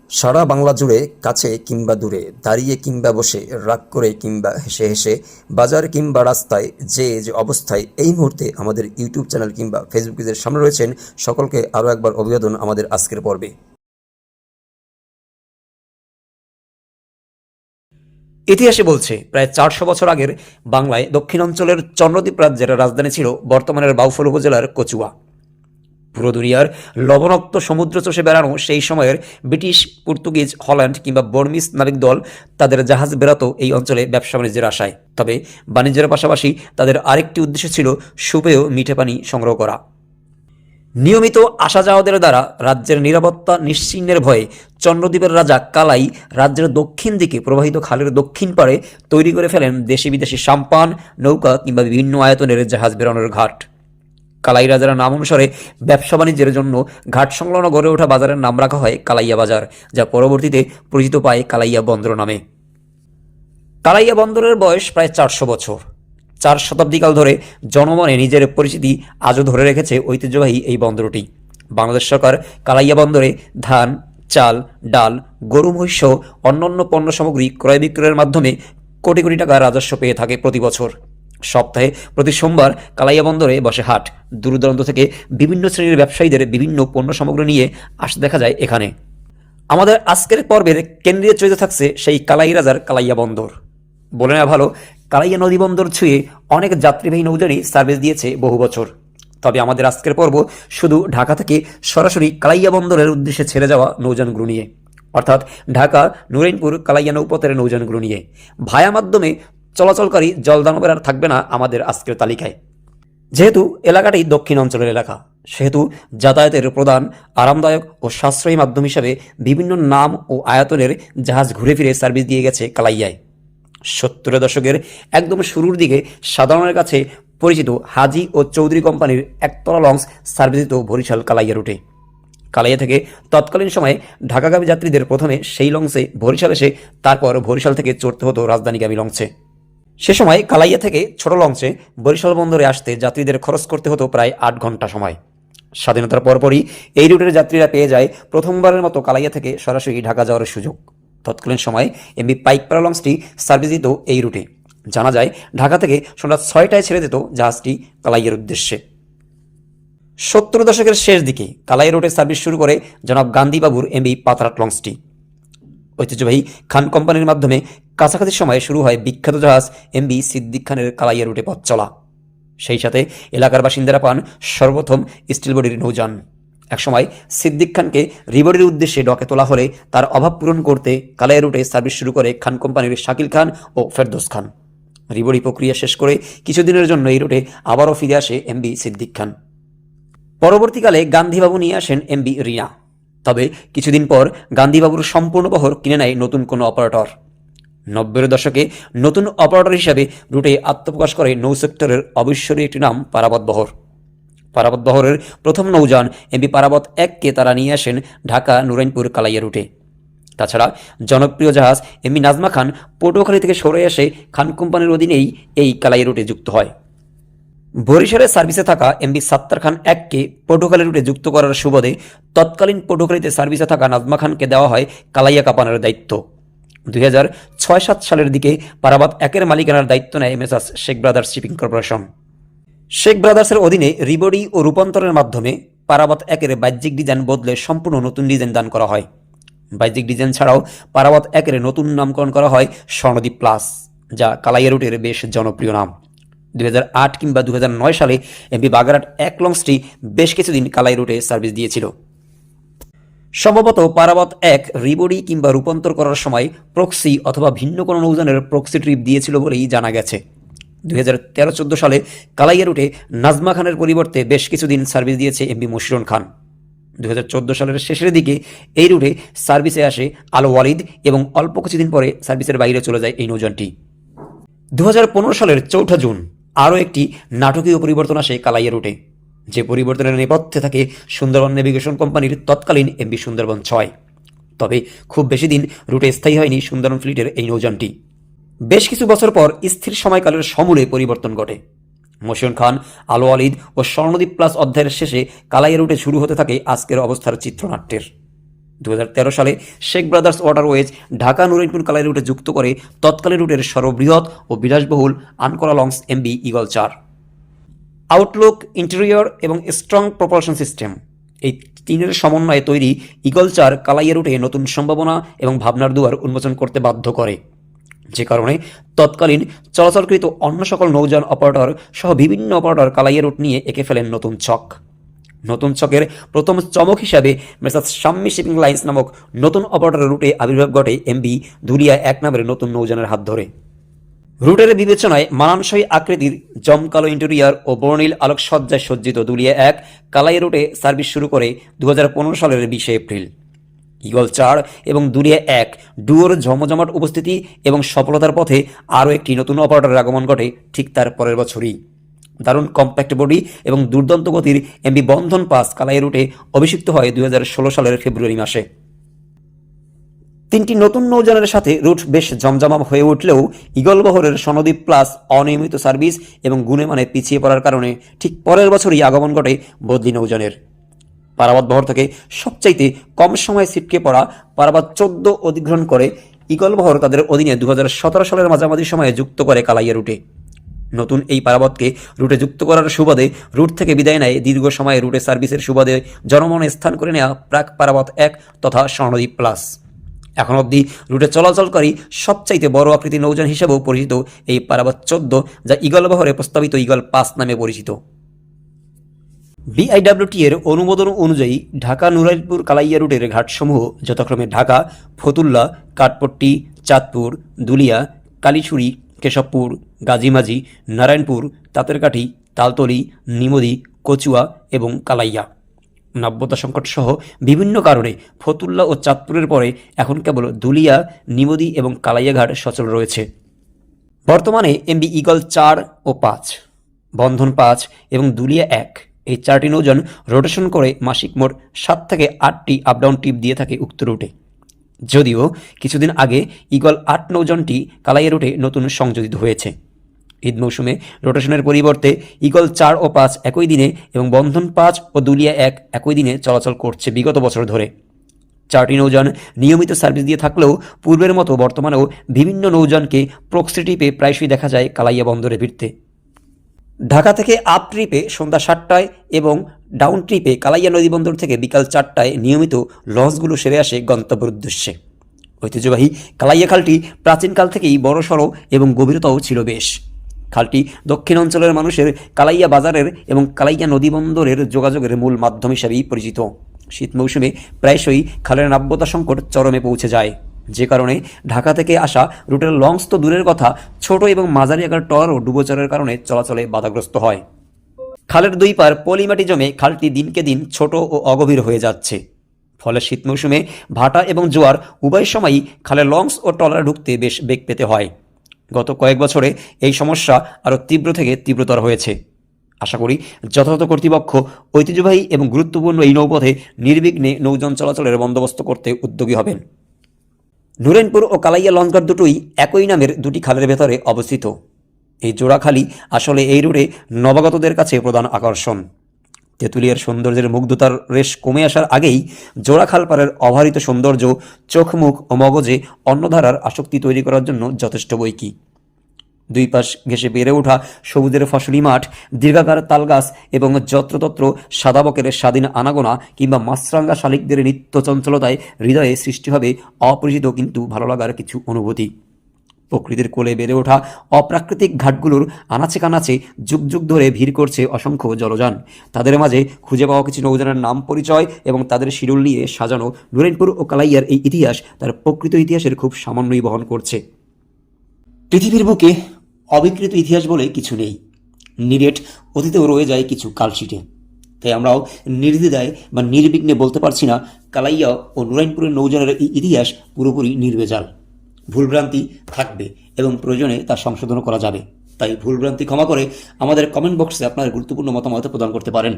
সারা বাংলা জুড়ে কাছে কিংবা দূরে, দাঁড়িয়ে কিংবা বসে, রাগ করে কিংবা হেসে হেসে, বাজার কিংবা রাস্তায়, যে অবস্থায় এই মুহূর্তে আমাদের ইউটিউব চ্যানেল কিংবা ফেসবুক পেজের সামনে রয়েছেন, সকলকে আরও একবার অভিবাদন আমাদের আজকের পর্বে। ইতিহাসে বলছে প্রায় ৪০০ বছর আগের বাংলায় দক্ষিণাঞ্চলের চন্দ্রদ্বীপ রাজ্যের রাজধানী ছিল বর্তমানের বাউফল উপজেলার কচুয়া। পুরো দুনিয়ার লবণাক্ত সমুদ্র চষে বেড়ানো সেই সময়ের ব্রিটিশ, পর্তুগিজ, হল্যান্ড কিংবা বর্মিস নাবিক দল তাদের জাহাজ বেড়াতো এই অঞ্চলে ব্যবসা বাণিজ্যের আশায়। তবে বাণিজ্যের পাশাপাশি তাদের আরেকটি উদ্দেশ্য ছিল সুপেয় মিঠে পানি সংগ্রহ করা। নিয়মিত আসা যাওয়াদের দ্বারা রাজ্যের নিরাপত্তা নিশ্চিহ্নের ভয়ে চন্দ্রদ্বীপের রাজা কালাই রাজ্যের দক্ষিণ দিকে প্রবাহিত খালের দক্ষিণ পাড়ে তৈরি করে ফেলেন দেশি বিদেশি সাম্পান, নৌকা কিংবা বিভিন্ন আয়তনের জাহাজ বেরোনোর ঘাট। কালাই রাজার নাম অনুসারে ব্যবসা বাণিজ্যের জন্য ঘাট সংলগ্ন গড়ে ওঠা বাজারের নাম রাখা হয় কালাইয়া বাজার, যা পরবর্তীতে পরিচিত পায় কালাইয়া বন্দর নামে। কালাইয়া বন্দরের বয়স প্রায় ৪০০ বছর। ৪ শতাব্দীকাল ধরে জনমনে নিজের পরিচিতি আজও ধরে রেখেছে ঐতিহ্যবাহী এই বন্দরটি। বাংলাদেশ সরকার কালাইয়া বন্দরে ধান, চাল, ডাল, গরু, মহিষ অন্যান্য পণ্য সামগ্রী ক্রয় বিক্রয়ের মাধ্যমে কোটি কোটি টাকা রাজস্ব পেয়ে থাকে প্রতি বছর। সপ্তাহে প্রতি সোমবার কালাইয়া বন্দরে বসে হাট। দূর দূরান্ত থেকে বিভিন্ন শ্রেণীর ব্যবসায়ীদের বিভিন্ন পণ্য সামগ্রী নিয়ে আসতে দেখা যায় এখানে। আমাদের আজকের পর্বের কেন্দ্রীয় চরিত্র থাকছে সেই কালাই রাজার কালাইয়া বন্দর। বলে নেওয়া ভালো, কালাইয়া নদী বন্দর ছুঁয়ে অনেক যাত্রীবাহী নৌযানই সার্ভিস দিয়েছে বহু বছর। তবে আমাদের আজকের পর্ব শুধু ঢাকা থেকে সরাসরি কালাইয়া বন্দরের উদ্দেশ্যে ছেড়ে যাওয়া নৌযানগুলো নিয়ে, অর্থাৎ ঢাকা, নুরাইনপুর, কালাইয়া নৌপথের নৌযানগুলো নিয়ে। ভায়া মাধ্যমে চলাচলকারী জলদানবের আর থাকবে না আমাদের আজকের তালিকায়। যেহেতু এলাকাটি দক্ষিণ অঞ্চলের এলাকা, সেহেতু যাতায়াতের প্রধান, আরামদায়ক ও সাশ্রয়ী মাধ্যম হিসাবে বিভিন্ন নাম ও আয়তনের জাহাজ ঘুরে ফিরে সার্ভিস দিয়ে গেছে কালাইয়ায়। 70-এর দশকের একদম শুরুর দিকে সাধারণের কাছে পরিচিত হাজি ও চৌধুরী কোম্পানির একতলা লঞ্চ সার্ভিস দিত বরিশাল কালাইয়া রুটে। কালাইয়া থেকে তৎকালীন সময়ে ঢাকাগামী যাত্রীদের প্রথমে সেই লঞ্চে বরিশাল এসে তারপর বরিশাল থেকে চড়তে হতো রাজধানীগামী লঞ্চে। সে সময় কালাইয়া থেকে ছোট লঞ্চে বরিশাল বন্দরে আসতে যাত্রীদের খরচ করতে হতো প্রায় 8 ঘন্টা সময়। স্বাধীনতার পরপরই এই রুটের যাত্রীরা পেয়ে যায় প্রথমবারের মতো কালাইয়া থেকে সরাসরি ঢাকা যাওয়ার সুযোগ। তৎকালীন সময় এমবি পাইকপাড়া লঞ্চটি সার্ভিস দিত এই রুটে। জানা যায় ঢাকা থেকে সন্ধ্যা 6টায় ছেড়ে দিত জাহাজটি কালাইয়ার উদ্দেশ্যে। 70 দশকের শেষ দিকে কালাইয়া রুটে সার্ভিস শুরু করে জনাব গান্ধীবাবুর এমবি পাতারাট লঞ্চটি। ঐতিহ্যবাহী খান কোম্পানির মাধ্যমে কাছাকাছি সময়ে শুরু হয় বিখ্যাত জাহাজ এমবি সিদ্দিক খানের কালাইয়া রুটে পথ চলা। সেই সাথে এলাকার বাসিন্দারা পান সর্বপ্রথম স্টিল বডির নৌযান। একসময় সিদ্দিক খানকে রিবডির উদ্দেশ্যে ডকে তোলা হলে তার অভাব পূরণ করতে কালাইয়া রুটে সার্ভিস শুরু করে খান কোম্পানির শাকিল খান ও ফেরদৌস খান। রিবডি প্রক্রিয়া শেষ করে কিছুদিনের জন্য এই রুটে আবারও ফিরে আসে এমবি সিদ্দিক খান। পরবর্তীকালে গান্ধীবাবু নিয়ে আসেন এমবি রিনা। তবে কিছুদিন পর গান্ধীবাবুর সম্পূর্ণ বহর কিনে নেয় নতুন কোনো অপারেটর। 90-এর দশকে নতুন অপারেটর হিসাবে রুটে আত্মপ্রকাশ করে নৌ সেক্টরের অবিস্মরণীয় একটি নাম পারাবত বহর। পারাবত বহরের প্রথম নৌযান এমবি পারাবত 1কে তারা নিয়ে আসেন ঢাকা, নুরাইনপুর, কালাইয়া রুটে। তাছাড়া জনপ্রিয় জাহাজ এমবি নাজমা খান পটুয়াখালী থেকে সরে এসে খান কোম্পানির অধীনেই এই কালাইয়া রুটে যুক্ত হয়। বরিশালের সার্ভিসে থাকা এমবি সাত্তার খান 1কে পটুয়াখালী রুটে যুক্ত করার সুবাদে তৎকালীন পটুয়াখালীতে সার্ভিসে থাকা নাজমা খানকে দেওয়া হয় কালাইয়া কাপানোর দায়িত্ব। 2006-7 সালের দিকে পারাবত 1-এর মালিকানার দায়িত্ব নেয় Messrs Sheikh Brothers Shipping Corporation. Sheikh ব্রাদার্সের অধীনে রিবডি ও রূপান্তরের মাধ্যমে পারাবত 1-এর বাহ্যিক ডিজাইন বদলে সম্পূর্ণ নতুন ডিজাইন দান করা হয়। বাহ্যিক ডিজাইন ছাড়াও পারাবত 1-এর নতুন নামকরণ করা হয় স্বর্ণদ্বীপ প্লাস, যা কালাইয়া রুটের বেশ জনপ্রিয় নাম। 2008 কিংবা 2009 সালে এমবি বাগেরহাট 1 লঞ্চটি বেশ কিছুদিন কালাই রুটে সার্ভিস দিয়েছিল। সম্ভবত পারাবত 1 রিবডি কিংবা রূপান্তর করার সময় প্রক্সি অথবা ভিন্ন কোনো নৌযানের প্রক্সি ট্রিপ দিয়েছিল বলেই জানা গেছে। 2013-14 সালে কালাইয়া রুটে নাজমা খানের পরিবর্তে বেশ কিছুদিন সার্ভিস দিয়েছে এমবি মশিরুন খান। 2014 সালের শেষের দিকে এই রুটে সার্ভিসে আসে আল ওয়ালিদ এবং অল্প কিছুদিন পরে সার্ভিসের বাইরে চলে যায় এই নৌযানটি। 2015 সালের 4 জুন আরও একটি নাটকীয় পরিবর্তন আসে কালাইয়া রুটে, যে পরিবর্তনের নেপথ্যে থাকে সুন্দরবন নেভিগেশন কোম্পানির তৎকালীন এমবি সুন্দরবন 6। তবে খুব বেশি দিন রুটে স্থায়ী হয়নি সুন্দরবন ফ্লিটের এই নৌযানটি। বেশ কিছু বছর পর স্থির সময়কালের সমূলে পরিবর্তন ঘটে। মশিউন খান, আলো আলিদ ও স্বর্ণদ্বীপ প্লাস অধ্যায়ের শেষে কালাইয়া রুটে শুরু হতে থাকে আজকের অবস্থার চিত্রনাট্যের। 2013 সালে শেখ ব্রাদার্স ওয়াটারওয়েজ ঢাকা নুরাইনপুর কালাই রুটে যুক্ত করে তৎকালীন রুটের সর্ববৃহৎ ও বিলাসবহুল আনকোরা লংস এমবি ইগল 4। আউটলুক, ইন্টেরিয়র এবং স্ট্রং প্রপালশন সিস্টেম, এই তিনের সমন্বয়ে তৈরি ইগল 4 কালাইয়া রুটে নতুন সম্ভাবনা এবং ভাবনার দুয়ার উন্মোচন করতে বাধ্য করে, যে কারণে তৎকালীন চলাচলকৃত অন্য সকল নৌযান অপারেটর সহ বিভিন্ন অপারেটর কালাইয়া রুট নিয়ে এঁকে ফেলেন নতুন ছক। নতুন ছকের প্রথম চমক হিসাবে মেসার্স শাম্মী শিপিং লাইন্স নামক নতুন অপারেটর রুটে আবির্ভাব ঘটে এমবি ধুলিয়া 1 নামের নতুন নৌযানের হাত ধরে। রুটের বিবেচনায় মানানসই আকৃতির জমকালো ইন্টেরিয়র ও বর্ণিল আলোকসজ্জায় সজ্জিত দুলিয়া 1 কালাই রুটে সার্ভিস শুরু করে 2015 সালের 20 এপ্রিল। ইগল 4 এবং দুলিয়া 1 ডুয়োর জমজমাট উপস্থিতি এবং সফলতার পথে আরও একটি নতুন অপারেটরের আগমন ঘটে ঠিক তার পরের বছরই। দারুণ কম্প্যাক্ট বডি এবং দুর্দান্ত গতির এমবি বন্ধন পাস কালাই রুটে অভিষিক্ত হয় 2016 সালের ফেব্রুয়ারি মাসে। তিনটি নতুন নৌযানের সাথে রুট বেশ জমজমাম হয়ে উঠলেও ইগল বহরের সনদী প্লাস অনিয়মিত সার্ভিস এবং গুণে মানে পিছিয়ে পড়ার কারণে ঠিক পরের বছরই আগমন ঘটে বদলি নৌযানের। পারাবত বহর থেকে সবচাইতে কম সময়ে ছিটকে পড়া পারাবত 14 অধিগ্রহণ করে ইগল বহর তাদের অধীনে 2017 সালের মাঝামাঝি সময়ে যুক্ত করে কালাইয়া রুটে। নতুন এই পারাবতকে রুটে যুক্ত করার সুবাদে রুট থেকে বিদায় নেয় দীর্ঘ সময়ে রুটে সার্ভিসের সুবাদে জনমনে স্থান করে নেওয়া প্রাক পারাবত 1 তথা স্বর্ণদ্বীপ প্লাস। এখন অবধি রুটে চলাচলকারী সবচাইতে বড় আকৃতির নৌযান হিসেবেও পরিচিত এই পারাবত 14, যা ইগল বহরে প্রস্তাবিত ইগল 5 নামে পরিচিত। বিআইডব্লিউটি এর অনুমোদন অনুযায়ী ঢাকা নুরাইনপুর কালাইয়া রুটের ঘাটসমূহ যথাক্রমে ঢাকা, ফতুল্লা, কাঠপট্টি, চাঁদপুর, দুলিয়া, কালীছড়ি, কেশবপুর, গাজীমাঝি, নারায়ণপুর, তাঁতেরকাঠি, তালতলি, নিমদি, কচুয়া এবং কালাইয়া। নাব্যতা সংকট সহ বিভিন্ন কারণে ফতুল্লা ও চাঁদপুরের পরে এখন কেবল দুলিয়া, নিমদি এবং কালাইয়া ঘাট সচল রয়েছে। বর্তমানে এমবি ইগল 4 ও 5, বন্ধন 5 এবং দুলিয়া 1 এই 4টি নৌযান রোটেশন করে মাসিক মোট 7 থেকে 8টি আপডাউন ট্রিপ দিয়ে থাকে উক্ত রুটে। যদিও কিছুদিন আগে ইগল 8 নৌযানটি কালাইয়া রুটে নতুন সংযোজিত হয়েছে। ঈদ মৌসুমে রোটেশনের পরিবর্তে ইগল 4 ও 5 একই দিনে এবং বন্ধন 5 ও দুলিয়া 1 একই দিনে চলাচল করছে বিগত বছর ধরে। 4টি নৌযান নিয়মিত সার্ভিস দিয়ে থাকলেও পূর্বের মতো বর্তমানেও বিভিন্ন নৌযানকে প্রক্সি ট্রিপে প্রায়শই দেখা যায় কালাইয়া বন্দরে ভিড়তে। ঢাকা থেকে আপ ট্রিপে সন্ধ্যা 7টায় এবং ডাউন ট্রিপে কালাইয়া নদীবন্দর থেকে বিকাল 4টায় নিয়মিত লঞ্চগুলো সেরে আসে গন্তব্যের উদ্দেশ্যে। ঐতিহ্যবাহী কালাইয়া খালটি প্রাচীনকাল থেকেই বড়সড় এবং গভীরতাও ছিল বেশ। খালটি দক্ষিণ অঞ্চলের মানুষের কালাইয়া বাজারের এবং কালাইয়া নদীবন্দরের যোগাযোগের মূল মাধ্যম হিসাবেই পরিচিত। শীত মৌসুমে প্রায়শই খালের নাব্যতা সংকট চরমে পৌঁছে যায়, যে কারণে ঢাকা থেকে আসা রুটের লঞ্চ তো দূরের কথা, ছোট এবং মাঝারি আকার ট্রলারও ডুবোচরের কারণে চলাচলে বাধাগ্রস্ত হয়। খালের দুই পার পলিমাটি জমে খালটি দিনকে দিন ছোট ও অগভীর হয়ে যাচ্ছে। ফলে শীত মৌসুমে ভাটা এবং জোয়ার উভয় সময়ই খালে লঞ্চ ও ট্রলার ঢুকতে বেশ বেগ পেতে হয়। গত কয়েক বছরে এই সমস্যা আরও তীব্র থেকে তীব্রতর হয়েছে। আশা করি যথাযথ কর্তৃপক্ষ ঐতিহ্যবাহী এবং গুরুত্বপূর্ণ এই নৌপথে নির্বিঘ্নে নৌযান চলাচলের বন্দোবস্ত করতে উদ্যোগী হবেন। নুরাইনপুর ও কালাইয়া লঞ্চঘাট দুটোই একই নামের দুটি খালের ভেতরে অবস্থিত। এই জোড়াখালি আসলে এই রুটে নবাগতদের কাছে প্রধান আকর্ষণ। তেঁতুলিয়ার সৌন্দর্যের মুগ্ধতার রেশ কমে আসার আগেই জোড়াখাল পাড়ের অবারিত সৌন্দর্য চোখ, মুখ ও মগজে অন্যধারার আসক্তি তৈরি করার জন্য যথেষ্ট বৈকি। দুই পাশ ঘেঁষে বেড়ে ওঠা সবুজের ফসলি মাঠ, দীর্ঘাকার তালগাছ এবং যত্রতত্র সাদাবকের স্বাধীন আনাগোনা কিংবা মাছরাঙ্গা শালিকদের নিত্য চঞ্চলতায় হৃদয়ে সৃষ্টি হবে অপরিচিত কিন্তু ভালো লাগার কিছু অনুভূতি। প্রকৃতির কোলে বেড়ে ওঠা অপ্রাকৃতিক ঘাটগুলোর আনাচে কানাচে যুগ যুগ ধরে ভিড় করছে অসংখ্য জলযান। তাদের মাঝে খুঁজে পাওয়া কিছু নৌযানের নাম, পরিচয় এবং তাদের শিডিউল নিয়ে সাজানো নুরাইনপুর ও কালাইয়ার এই ইতিহাস তার প্রকৃত ইতিহাসের খুব সামান্যই বহন করছে। পৃথিবীর বুকে অবিকৃত ইতিহাস বলে কিছু নেই, নিরেট অতীতেও রয়ে যায় কিছু কালশিটে। তাই আমরাও নির্দ্বিধায় বা নির্বিঘ্নে বলতে পারছি না কালাইয়া ও নুরাইনপুরের নৌযানের এই ইতিহাস পুরোপুরি নির্ভেজাল। ভুলভ্রান্তি থাকবে এবং প্রয়োজনে তা সংশোধন করা যাবে। তাই ভুলভ্রান্তি ক্ষমা করে আমাদের কমেন্ট বক্সে আপনার গুরুত্বপূর্ণ মতামত প্রদান করতে পারেন।